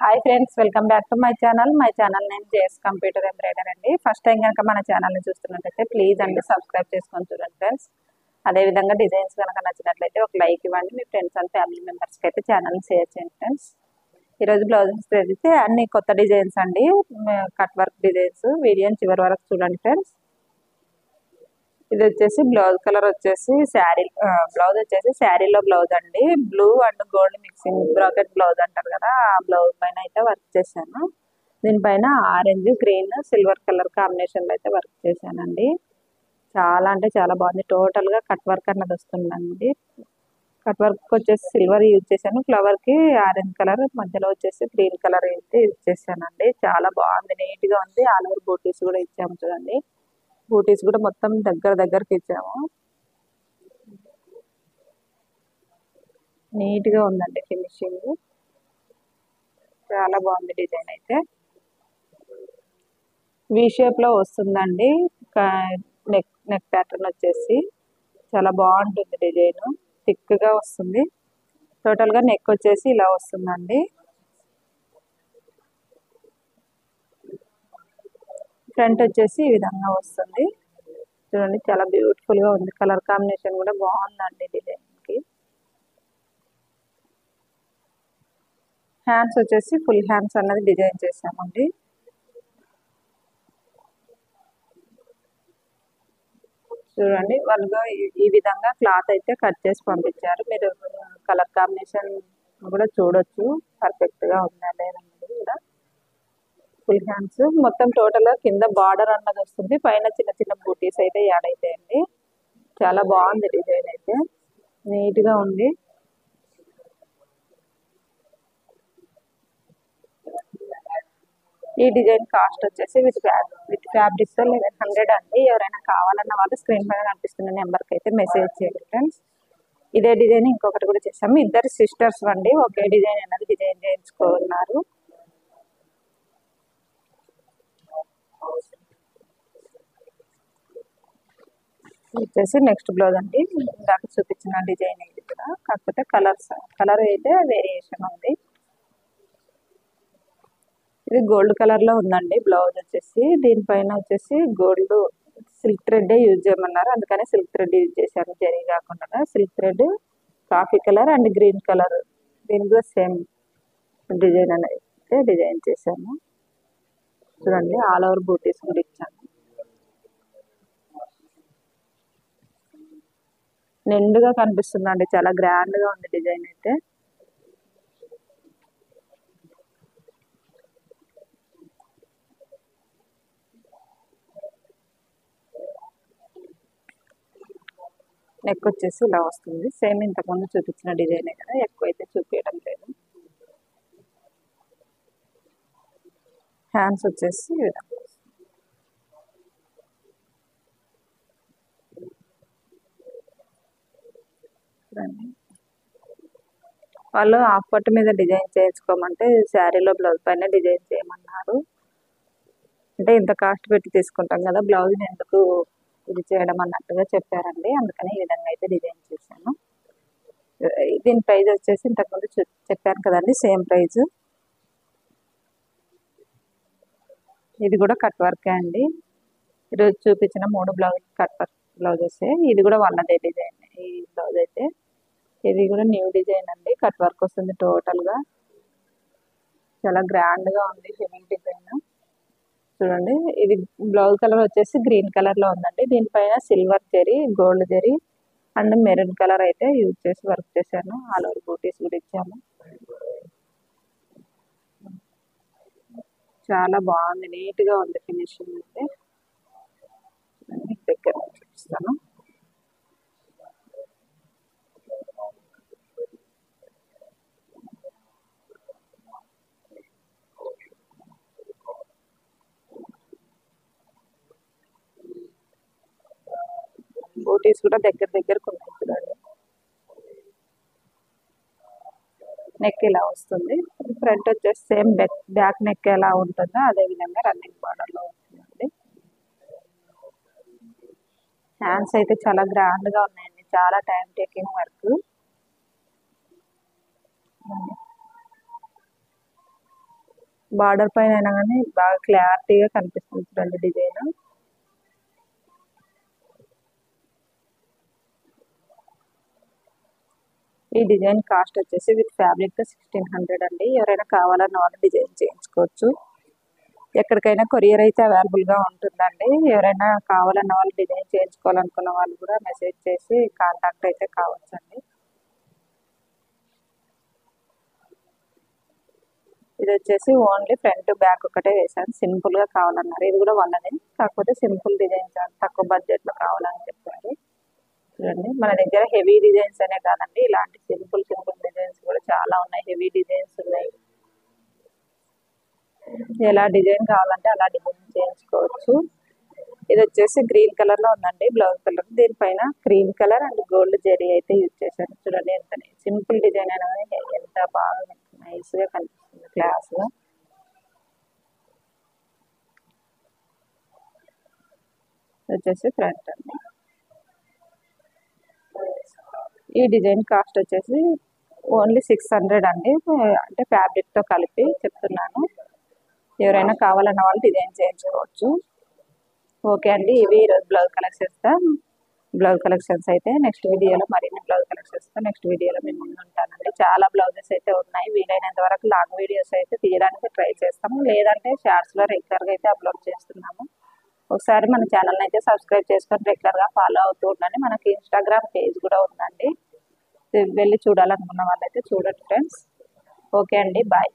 Hi friends, welcome back to my channel. Name JS computer embroider అండి. First time కనుక మన ఛానల్ని చూస్తున్నట్టయితే ప్లీజ్ అండి సబ్స్క్రైబ్ చేసుకొని చూడండి ఫ్రెండ్స్. అదేవిధంగా డిజైన్స్ కనుక నచ్చినట్లయితే ఒక లైక్ ఇవ్వండి. మీ ఫ్రెండ్స్ అండ్ ఫ్యామిలీ మెంబర్స్కి అయితే ఛానల్ని షేర్ చేయండి ఫ్రెండ్స్. ఈరోజు బ్లౌజెస్ అయితే అన్ని కొత్త డిజైన్స్ అండి, కట్ వర్క్ డిజైన్స్. వీడియోని చివరి వరకు చూడండి ఫ్రెండ్స్. ఇది వచ్చేసి బ్లౌజ్ కలర్ వచ్చేసి బ్లౌజ్ వచ్చేసి శారీలో బ్లౌజ్ అండి. Blue and gold mixing bracket blouse అంటారు కదా, ఆ బ్లౌజ్ పైన అయితే వర్క్ చేశాను. దీనిపైన ఆరెంజ్, గ్రీన్, సిల్వర్ కలర్ కాంబినేషన్లో అయితే వర్క్ చేశానండి. చాలా అంటే చాలా బాగుంది. టోటల్గా కట్ వర్క్ అన్నది వస్తుందండి. కట్ వర్క్ వచ్చేసి సిల్వర్ యూజ్ చేశాను, ఫ్లవర్కి ఆరెంజ్ కలర్, మధ్యలో వచ్చేసి గ్రీన్ కలర్ అయితే యూజ్ చేశానండి. చాలా బాగుంది, నీట్గా ఉంది. ఆల్ ఓవర్ బూటీస్ కూడా ఇచ్చాము చూడండి. బూటీస్ కూడా మొత్తం దగ్గరికి ఇచ్చాము. నీట్గా ఉందండి ఫినిషింగ్, చాలా బాగుంది. డిజైన్ అయితే వి షేప్లో వస్తుందండి. నెక్ ప్యాటర్న్ వచ్చేసి చాలా బాగుంటుంది. డిజైన్ థిక్గా వస్తుంది. టోటల్గా నెక్ వచ్చేసి ఇలా వస్తుందండి. ఫ్రంట్ వచ్చేసి ఈ విధంగా వస్తుంది చూడండి. చాలా బ్యూటిఫుల్గా ఉంది. కలర్ కాంబినేషన్ కూడా బాగుందండి డిజైన్కి. హ్యాండ్స్ వచ్చేసి ఫుల్ హ్యాండ్స్ అన్నది డిజైన్ చేసామండి. చూడండి, వాళ్ళుగా ఈ విధంగా క్లాత్ అయితే కట్ చేసి పంపించారు. మీరు కలర్ కాంబినేషన్ కూడా చూడొచ్చు, పర్ఫెక్ట్గా ఉందా లేదన్నది కూడా. ఫుల్ హ్యాండ్స్ మొత్తం టోటల్గా కింద బార్డర్ అన్నది వస్తుంది, పైన చిన్న చిన్న బూటీస్ అయితే యాడ్ అవుతాయండి. చాలా బాగుంది డిజైన్ అయితే, నీట్గా ఉంది. ఈ డిజైన్ కాస్ట్ వచ్చేసి విత్ ఫ్యాబ్రిక్స్ 1100 అండి. ఎవరైనా కావాలన్న వాళ్ళు స్క్రీన్ పైన కనిపిస్తున్న నెంబర్కి అయితే మెసేజ్ చేయండి ఫ్రెండ్స్. ఇదే డిజైన్ ఇంకొకటి కూడా చేసాము. ఇద్దరు సిస్టర్స్ అండి, ఒకే డిజైన్ అన్నది డిజైన్ చేయించుకున్నారు. వచ్చేసి నెక్స్ట్ బ్లౌజ్ అండి. ఇందాక చూపించిన డిజైన్ ఇది కూడా, కాకపోతే కలర్ అయితే వేరియేషన్ ఉంది. ఇది గోల్డ్ కలర్లో ఉందండి బ్లౌజ్ వచ్చేసి. దీనిపైన వచ్చేసి గోల్డ్ సిల్క్ థ్రెడ్ యూజ్ చేయమన్నారు, అందుకని సిల్క్ థ్రెడ్ యూజ్ చేశాను. జరీ కాకుండా silk thread, coffee colour and green colour, దీనికి కూడా సేమ్ డిజైన్ అనేది డిజైన్ చేశాను చూడండి. ఆల్ ఓవర్ బూటీస్ కూడా ఇచ్చాను. నిండుగా కనిపిస్తుందండి, చాలా గ్రాండ్గా ఉంది డిజైన్ అయితే. నెక్ వచ్చేసి ఇలా వస్తుంది. సేమ్ ఇంతకుముందు చూపించిన డిజైనే కదా, ఎక్కువ అయితే చూపించడం లేదు. హ్యాండ్స్ వచ్చేసి వాళ్ళు హాఫ్ పట్టు మీద డిజైన్ చేయించుకోమంటే శారీలో బ్లౌజ్ పైన డిజైన్ చేయమన్నారు. అంటే ఇంత కాస్ట్ పెట్టి తీసుకుంటాం కదా, బ్లౌజ్ ఎందుకు ఇది చేయడం అన్నట్టుగా చెప్పారండి. అందుకని ఈ విధంగా అయితే డిజైన్ చేశాను. దీని ప్రైస్ వచ్చేసి ఇంతకుముందు చెప్పాను కదండి, సేమ్ ప్రైజ్. ఇది కూడా కట్ వర్కే అండి. ఈరోజు చూపించిన 3 బ్లౌజ్ కట్ వర్క్ బ్లౌజెస్. ఇది కూడా వాళ్ళదే డిజైన్. ఈ బ్లౌజ్ అయితే ఇది కూడా న్యూ డిజైన్ అండి, కట్ వర్క్ వస్తుంది. టోటల్గా చాలా గ్రాండ్గా ఉంది, హెవీ డిజైన్ చూడండి. ఇది బ్లౌజ్ కలర్ వచ్చేసి గ్రీన్ కలర్లో ఉందండి. దీనిపైన silver zari, gold zari and maroon colour అయితే యూజ్ చేసి వర్క్ చేశాను. ఆల్ ఓవర్ బూటీస్ కూడా ఇచ్చాము. చాలా బాగుంది, నీట్గా ఉంది ఫినిషింగ్ అయితే. దగ్గర చూపిస్తాను. బూటీస్ కూడా దగ్గరకు ఉన్నాయి చూడండి. నెక్ ఇలా వస్తుంది. ఫ్రంట్ వచ్చేసి సేమ్ బ్యాక్ నెక్ ఎలా ఉంటుందో అదే విధంగా రన్నింగ్ బార్డర్లో ఉంటుందండి. హ్యాండ్స్ అయితే చాలా గ్రాండ్గా ఉన్నాయండి, చాలా టైం టేకింగ్ వర్క్. బార్డర్ పైన అయినా కానీ బాగా క్లారిటీగా కనిపిస్తుంది చూడండి డిజైన్. ఈ డిజైన్ కాస్ట్ వచ్చేసి విత్ ఫ్యాబ్రిక్ 1600 అండి. ఎవరైనా కావాలన్న వాళ్ళు డిజైన్ చేయించుకోవచ్చు. ఎక్కడికైనా కొరియర్ అయితే అవైలబుల్గా ఉంటుందండి. ఎవరైనా కావాలన్న వాళ్ళు డిజైన్ చేయించుకోవాలనుకున్న వాళ్ళు కూడా మెసేజ్ చేసి కాంటాక్ట్ అయితే కావచ్చండి. ఇది వచ్చేసి ఓన్లీ ఫ్రంట్ బ్యాక్ ఒకటే వేసాను, సింపుల్గా కావాలన్నారు. ఇది కూడా వాళ్ళదే, కాకపోతే సింపుల్ డిజైన్స్ తక్కువ బడ్జెట్లో కావాలని చెప్పారు. చూడండి మన దగ్గర హెవీ డిజైన్స్ అనే కాదండి, ఇలాంటి సింపుల్ డిజైన్స్ కూడా చాలా ఉన్నాయి, హెవీ డిజైన్స్ ఉన్నాయి. ఎలా డిజైన్ కావాలంటే అలా డిజైన్ చేయించుకోవచ్చు. ఇది వచ్చేసి గ్రీన్ కలర్ లో ఉందండి, బ్లౌజ్ కలర్. దీనిపైన cream colour and gold zari అయితే యూజ్ చేశాను. చూడండి ఎంత సింపుల్ డిజైన్ అయినా కానీ ఎంత బాగా నైస్ గా కనిపిస్తుంది, క్లాస్ గా. వచ్చేసి ఫ్రంట్ అండి. ఈ డిజైన్ కాస్ట్ వచ్చేసి ఓన్లీ 600 అండి, అంటే ఫ్యాబ్రిక్ తో కలిపి చెప్తున్నాను. ఎవరైనా కావాలన్న వాళ్ళు డిజైన్ చేయించుకోవచ్చు. ఓకే అండి, ఇవి ఈరోజు బ్లౌజ్ కలెక్షన్స్ అయితే నెక్స్ట్ వీడియోలో మరిన్ని బ్లౌజ్ కలెక్షన్స్తో నెక్స్ట్ వీడియోలో మేము ముందు ఉంటానండి. చాలా బ్లౌజెస్ అయితే ఉన్నాయి, వీలైనంత వరకు లాంగ్ వీడియోస్ అయితే తీయడానికి ట్రై చేస్తాము, లేదంటే షార్ట్స్లో రెగ్యులర్గా అయితే అప్లోడ్ చేస్తున్నాము. ఒకసారి మన ఛానల్ని అయితే సబ్స్క్రైబ్ చేసుకొని రెగ్యులర్గా ఫాలో అవుతూ ఉండండి. మనకి ఇన్స్టాగ్రామ్ పేజ్ కూడా ఉందండి, వెళ్ళి చూడాలనుకున్న వాళ్ళైతే చూడండి ఫ్రెండ్స్. ఓకే అండి, బాయ్.